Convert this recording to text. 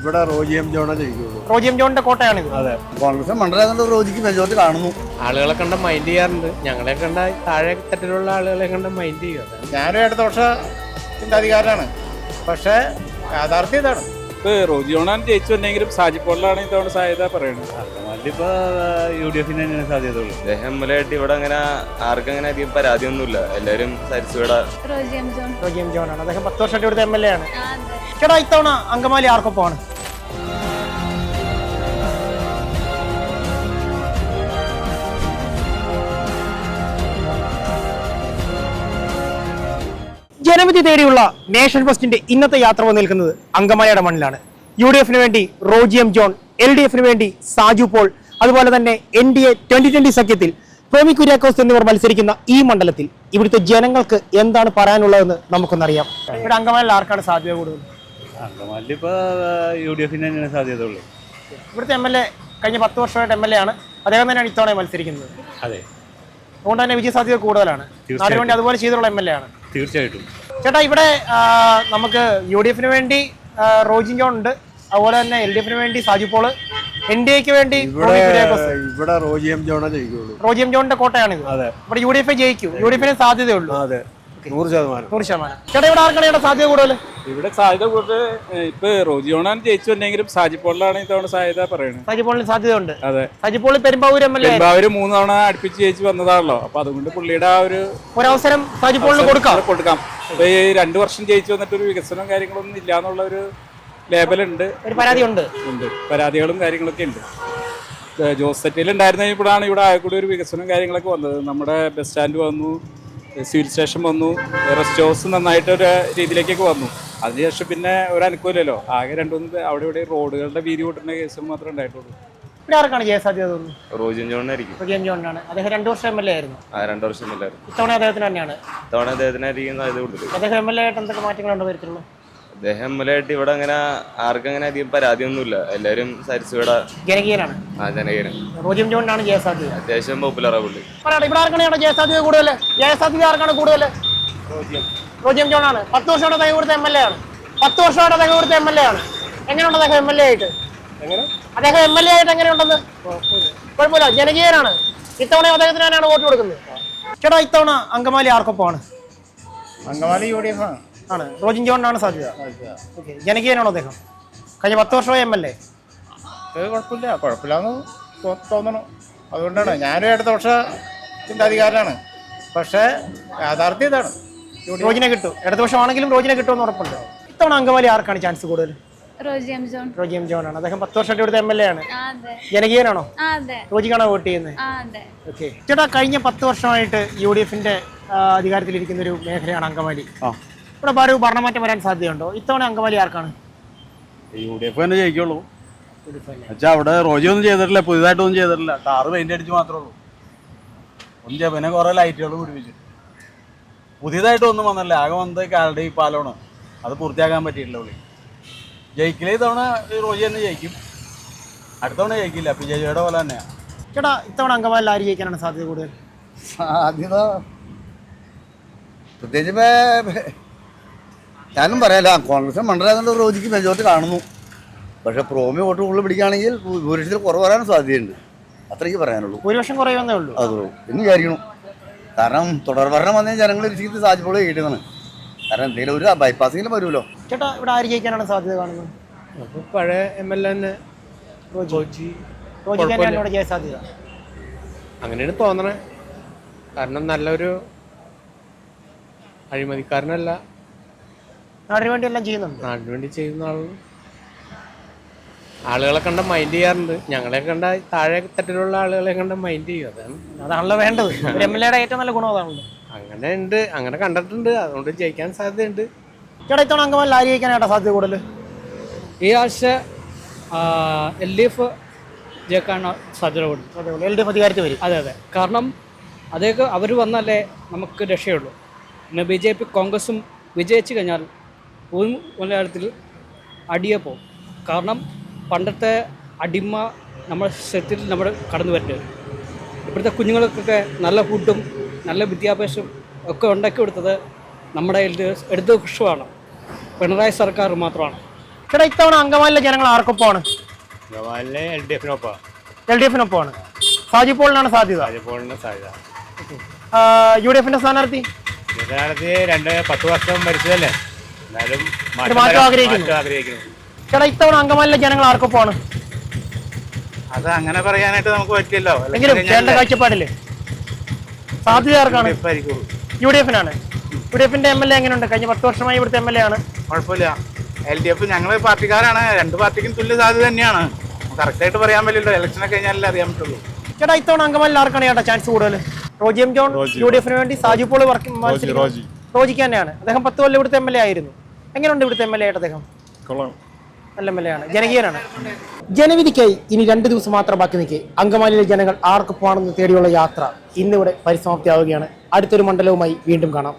ഇവിടെ Roji M ജോണേ ജയിക്കുള്ളൂ. Roji M ജോണിന്റെ കോട്ടയാണിത്. അതെ, കോൺഗ്രസ് മണ്ഡലം റോജിക്ക് മെജോറിറ്റി കാണുന്നു. ആളുകളെ കണ്ട മൈൻഡ് ചെയ്യാറുണ്ട്, ഞങ്ങളെ കണ്ട താഴെ തട്ടിലുള്ള ആളുകളെ കണ്ട മൈൻഡ് ചെയ്യുക. ഞാനും ഇടതുപക്ഷ ചിന്താധികാരനാണ്, പക്ഷേ യാഥാർത്ഥ്യം ഇതാണ്. ഇപ്പൊ റോജി ജോണാണ് ജയിച്ചു വന്നെങ്കിലും സാജിപ്പോളിലാണ് ഇത്തവണ സാധ്യത പറയുന്നത്. ഇപ്പൊ UDF തന്നെയാണ് സാധ്യത ഉള്ളൂ. അദ്ദേഹം മൂലമായിട്ട് ഇവിടെ അങ്ങനെ ആർക്കും അങ്ങനെ അധികം പരാതിയൊന്നുമില്ല. എല്ലാവരും സരിസുവിടെ റോജി എം ജോൺ ആണ്. അദ്ദേഹം 10 വർഷമായിട്ട് ഇവിടുത്തെ MLA ആണ്. ചേട്ടാ, ഇത്തവണ അങ്കമാലി ആർക്കൊപ്പമാണ്? ജനവിധി തേടിയുള്ള നേഷൻ ഫസ്റ്റിന്റെ ഇന്നത്തെ യാത്ര വന്ന് നിൽക്കുന്നത് അങ്കമാലിയുടെ മണ്ണിലാണ്. UDF വേണ്ടി റോജി എം ജോൺ, LDF വേണ്ടി സാജു പോൾ, അതുപോലെ തന്നെ NDA 2020 സഖ്യത്തിൽ ടോമി കുര്യാക്കോസ് എന്നിവർ മത്സരിക്കുന്ന ഈ മണ്ഡലത്തിൽ ഇവിടുത്തെ ജനങ്ങൾക്ക് എന്താണ് പറയാനുള്ളതെന്ന് നമുക്കൊന്നറിയാം. ഇവിടെ അങ്കമാലിയിൽ ആർക്കാണ് സാധ്യത കൂടുതൽ? അങ്കമാലി ഇപ്പൊ UDF തന്നെയാണ് സാധ്യത ഉള്ളൂ. ഇവിടുത്തെ MLA കഴിഞ്ഞ 10 വർഷമായിട്ട് MLA ആണ്. അദ്ദേഹം തന്നെയാണ് ഇത്തവണ മത്സരിക്കുന്നത്. അതെ, അതുകൊണ്ട് തന്നെ വിജയ സാധ്യത കൂടുതലാണ്. നാടിന് വേണ്ടി അതുപോലെ ചെയ്തിട്ടുള്ള MLA ആണ്. തീർച്ചയായിട്ടും. ചേട്ടാ, ഇവിടെ നമുക്ക് UDF വേണ്ടി റോജി ജോൺ ഉണ്ട്, അതുപോലെ തന്നെ LDF വേണ്ടി സാജു പോള്, NDAക്ക് വേണ്ടി ഇവിടെ റോജി എം ജോണേ ജയിക്കുള്ളൂ. റോജി എം ജോണിന്റെ കോട്ടയാണിത്. അതെ, ഇവിടെ UDF ജയിക്കും. UDF സാധ്യതയുള്ളൂ. അതെ, 100%. 100%. ചേട്ടാ, ഇവിടെ ആർക്കാണ് ഇവിടെ സാധ്യത കൂടുതൽ? ഇവിടെ സാധ്യത കൂടുതൽ ഇപ്പൊ റോജി ജോണാണ് ജയിച്ചു വന്നെങ്കിലും സാജിപ്പോളിലാണ് ഇത്തവണ സാധ്യത പറയുന്നത്. സാജിപ്പോളിന് സാധ്യതയുണ്ട്. അതെ, സാജിപ്പോള് പെരുമ്പാവൂർ MLA അവര് 3 തവണ അടുപ്പിച്ച് ജയിച്ചു വന്നതാണല്ലോ. അപ്പൊ അതുകൊണ്ട് പുള്ളിയുടെ ആ ഒരു ഒരവസരം സാജിപ്പോളിന് കൊടുക്കാം. ഇപ്പൊ ഈ 2 വർഷം ജയിച്ചു വന്നിട്ട് ഒരു വികസനവും കാര്യങ്ങളൊന്നും ഇല്ല എന്നുള്ള ഒരു ലേബലുണ്ട്, ഒരു പരാതി ഉണ്ട്. പരാതികളും കാര്യങ്ങളൊക്കെ ഉണ്ട്. ജോസ് സെറ്റിൽ ഉണ്ടായിരുന്നപ്പോഴാണ് ഇവിടെ ആയക്കൂടി ഒരു വികസനവും കാര്യങ്ങളൊക്കെ വന്നത്. നമ്മുടെ ബസ് സ്റ്റാൻഡ് വന്നു, സിവിൽ സ്റ്റേഷൻ വന്നു, റെസ്റ്റ് ഹൗസ് നന്നായിട്ട് ഒരു രീതിയിലേക്കൊക്കെ വന്നു. അതിനുശേഷം പിന്നെ ഒരു അനുകൂലമല്ലോ, ആകെ 2-3 അവിടെ ഇവിടെ റോഡുകളുടെ വീതി കൂട്ടുന്ന കേസുകൾ മാത്രമേ ഉണ്ടായിട്ടുള്ളൂ. ഇവിടെ ആർക്കാണ് ജയസാധ്യത തോന്നുന്നു? റോജി ജോണായിരിക്കും. റോജി എം ജോണിനാണ്. അദ്ദേഹം 2 വർഷം MLA ആയിരുന്നു. 2 വർഷം ഇല്ലായിരുന്നു. ഇത്തവണ അദ്ദേഹത്തിന് തന്നെയാണ്. ഇത്തവണ അദ്ദേഹത്തിനായിരിക്കും സാധ്യത കൂടുതൽ. അദ്ദേഹം MLA ആയിട്ട് എന്തൊക്കെ മാറ്റങ്ങളുണ്ടോ വരുത്തുള്ളൂ? അദ്ദേഹം മൂലമായിട്ട് ഇവിടെ അങ്ങനെ ആർക്കും അങ്ങനെ അധികം പരാതിയൊന്നുമില്ല. എല്ലാവരും സരിസുവിടെ ജനകീയനാണ്. ജനകീയൻ. റോജി എം ജോണിനാണ് ജയസാധ്യത. അത്യാവശ്യം പോപ്പുലറാ പുള്ളി. ഇവിടെ ആർക്കാണ് ജയസാധ്യത കൂടുതൽ? ജയസാധ്യത ആർക്കാണ് കൂടുതൽ? റോജി എം ജോണാണ്. 10 വർഷമായിട്ട് അദ്ദേഹം ഇവിടുത്തെ MLA ആണ്. 10 വർഷമായിട്ട് അദ്ദേഹം ഇവിടുത്തെ MLA ആണ്. എങ്ങനെയുണ്ട് അദ്ദേഹം MLA ആയിട്ട്? അദ്ദേഹം MLA ആയിട്ട് എങ്ങനെയുണ്ടെന്ന്? കുഴപ്പമില്ല, ജനകീയനാണ്. ഇത്തവണ അദ്ദേഹത്തിന് തന്നെയാണ് വോട്ട് കൊടുക്കുന്നത്. ചേട്ടാ, ഇത്തവണ അങ്കമാലി ആർക്കൊപ്പമാണ്? അങ്കമാലി UDF ആണ്. റോജി ജോണിനാണ് സാധ്യത. ഓക്കെ, ജനകീയനാണോ അദ്ദേഹം? കഴിഞ്ഞ 10 വർഷമായി MLA. കുഴപ്പമില്ലാന്ന് തോന്നണം. അതുകൊണ്ടാണ് ഞാനും ഇടതുപക്ഷ ചിന്താധികാരനാണ്, പക്ഷേ യാഥാർത്ഥ്യം ഇതാണ്. റോജിനെ കിട്ടും. ഇടതുപക്ഷമാണെങ്കിലും റോജിനെ കിട്ടുമെന്ന് ഉറപ്പുണ്ട്. ഇത്തവണ അങ്കമാലി ആർക്കാണ് ചാൻസ് കൂടുതൽ? Roji M John. Roji M John ആണ്. അദ്ദേഹം 10 വർഷമായിട്ട് ഇവിടുത്തെ MLA ആണ്. ജനകീയനാണോ? റോജിക്കാണോ വോട്ട് ചെയ്യുന്നത്? ഓക്കെ. ചേട്ടാ, കഴിഞ്ഞ 10 വർഷമായിട്ട് UDFന്റെ അധികാരത്തിലിരിക്കുന്ന ഒരു മേഖലയാണ് അങ്കമാലി. ഇവിടെ ഒരു ഭരണമാറ്റം വരാൻ സാധ്യതയുണ്ടോ? ഇത്തവണ അങ്കമാലി ആർക്കാണ്? UDF തന്നെ ജയിക്കുള്ളൂ. അവിടെ റോജി ഒന്നും ചെയ്തിട്ടില്ല, പുതിയതായിട്ടൊന്നും ചെയ്തിട്ടില്ല. ടാറ് പെയിന്റ് അടിച്ച് മാത്രമേ ഉള്ളൂ. ഒന്നും ചെയ്യാൻ പിന്നെ കുറെ ലൈറ്റുകൾ പിടിപ്പിച്ചു. പുതിയതായിട്ടൊന്നും വന്നല്ല, ആകെ വന്നത് കാലയുടെ ഈ പാലമാണ്. അത് പൂർത്തിയാക്കാൻ പറ്റിയിട്ടില്ല. പുള്ളി ജയിക്കില്ല. ഇത്തവണ റോജി തന്നെ ജയിക്കും. അടുത്തവണ ജയിക്കില്ല, PJയുടെ പോലെ തന്നെയാണ്. ചേട്ടാ, ഇത്തവണ അങ്കമാലിൽ ആര് ജയിക്കാനാണ് സാധ്യത കൂടുതൽ? സാധ്യത പ്രത്യേകിച്ച് ഞാനും പറയാല്ല, കോൺഗ്രസ് മണ്ഡലം റോജിക്ക് മെജോറിറ്റി കാണുന്നു. പക്ഷെ പ്രോമി വോട്ട് കൂടുതൽ പിടിക്കുകയാണെങ്കിൽ ഭൂരിപക്ഷത്തിൽ കുറവ് വരാനും സാധ്യതയുണ്ട്. അത്രയ്ക്ക് പറയാനുള്ളൂ. ഭൂരിപക്ഷം കുറയുന്നേ ഉള്ളൂ. അതുള്ളൂ എന്ന് വിചാരിക്കണം. കാരണം തുടർ ഭരണം വന്ന ജനങ്ങൾ ഇരിക്കുന്നത് സാധ്യതയോടെ കിട്ടുന്നതാണ്. കാരണം എന്തെങ്കിലും ഒരു ബൈപ്പാസെങ്കിലും വരുമല്ലോ. ചേട്ടാ, ഇവിടെ ആര് ജയിക്കാനാണ് സാധ്യത കാണുന്നത്? പഴയ MLA തന്നെ റോജിക്കാനാണ് ജയസാധ്യത. അങ്ങനെയാണ് തോന്നണേ. കാരണം നല്ലൊരു അഴിമതിക്കാരനല്ല, നാടിന് വേണ്ടി എല്ലാം ചെയ്യുന്നുണ്ട്. നാടിന് വേണ്ടി ചെയ്യുന്ന ആളുകളെ കണ്ട മൈൻഡ് ചെയ്യാറുണ്ട്, ഞങ്ങളെ കണ്ട താഴെ തട്ടിലുള്ള ആളുകളെ കണ്ട മൈൻഡ് ചെയ്യും. അതാണല്ലോ വേണ്ടത്. MLAയുടെ ഏറ്റവും നല്ല ഗുണം അതാണല്ലോ. അങ്ങനെ ഉണ്ട്, അങ്ങനെ കണ്ടിട്ടുണ്ട്. അതുകൊണ്ട് ജയിക്കാൻ സാധ്യതയുണ്ട്. ചേട്ടാ, ഇത്തവണ അങ്കമാലിൽ ആര് ജയിക്കാനായിട്ടാ സാധ്യത കൂടുതൽ? ഈ ആഴ്ച LDF ജയിക്കാനാണ് സാധ്യത കൂടുതൽ. LDF അധികാരത്തിൽ വരും. അതെ, കാരണം അതേക്ക് അവർ വന്നാലേ നമുക്ക് രക്ഷയുള്ളൂ. പിന്നെ BJP കോൺഗ്രസും വിജയിച്ചു കഴിഞ്ഞാൽ മലയാളത്തിൽ അടിയെ പോകും. കാരണം പണ്ടത്തെ അടിമ നമ്മുടെ ശരീരത്തിൽ നമ്മൾ കടന്നു വരുന്നത്. ഇപ്പോഴത്തെ കുഞ്ഞുങ്ങൾക്കൊക്കെ നല്ല ഫുഡും നല്ല വിദ്യാഭ്യാസവും ഒക്കെ ഉണ്ടാക്കി കൊടുത്തത് നമ്മുടെ ഇടതുപക്ഷമാണ്, പിണറായി സർക്കാർ മാത്രമാണ്. ചേട്ടാ ഇത്തവണ അങ്കമാലിയിലെ ജനങ്ങൾ ആർക്കൊപ്പമാണ്? LDF-നൊപ്പം. LDF-നൊപ്പമാണ്. സാജു പോളിനാണ് സാധ്യത. സാധ്യത. UDF-ന്റെ സ്ഥാനാർത്ഥി 10 വർഷം ഭരിച്ചതല്ലേ, എന്നാലും ഒരു മാറ്റം ആഗ്രഹിക്കുന്നു. ചേട്ടാ ഇത്തവണ അങ്കമാലിയിലെ ജനങ്ങൾ ആർക്കൊപ്പമാണ്? അത് അങ്ങനെ പറയാനായിട്ട് നമുക്ക് പറ്റില്ലല്ലോ. എങ്കിലും ചേട്ടന്റെ കാഴ്ചപ്പാടില്ലേ സാധ്യത ആർക്കാണ്? UDF-നാണ്. UDF-ന്റെ MLA എങ്ങനെയുണ്ട്? കഴിഞ്ഞ 10 വർഷമായി ഇവിടുത്തെ MLA ആണ്. കുഴപ്പമില്ല. LDF ഞങ്ങൾ പാർട്ടിക്കാരാണ്. രണ്ട് പാർട്ടിക്കും തുല്യ സാധ്യത തന്നെയാണ്. കറക്റ്റായിട്ട് പറയാൻ പറ്റില്ലല്ലോ, ഇലക്ഷനൊക്കെ കഴിഞ്ഞാലേ അറിയാൻ പറ്റുള്ളൂ. ചേട്ടാ ഇത്തവണ അങ്കമാലിയിൽ ആർക്കാണ് ചേട്ടാ ചാൻസ് കൂടുതൽ? റോജി എം ജോൺ UDF-ന് വേണ്ടി, സാജു പോൾ റോജിക്ക് തന്നെയാണ്. അദ്ദേഹം 10 കൊല്ലം ഇവിടുത്തെ MLA ആയിരുന്നു. എങ്ങനെയുണ്ട് ഇവിടുത്തെ MLA ആയിട്ട് അദ്ദേഹം? നല്ല MLA ആണ്, ജനകീയനാണ്. ജനവിധിക്കായി ഇനി 2 ദിവസം മാത്രം ബാക്കി നിൽക്കെ അങ്കമാലിയിലെ ജനങ്ങൾ ആർക്കൊപ്പമാണെന്ന് തേടിയുള്ള യാത്ര ഇന്നിവിടെ പരിസമാപ്തിയാവുകയാണ്. അടുത്തൊരു മണ്ഡലവുമായി വീണ്ടും കാണാം.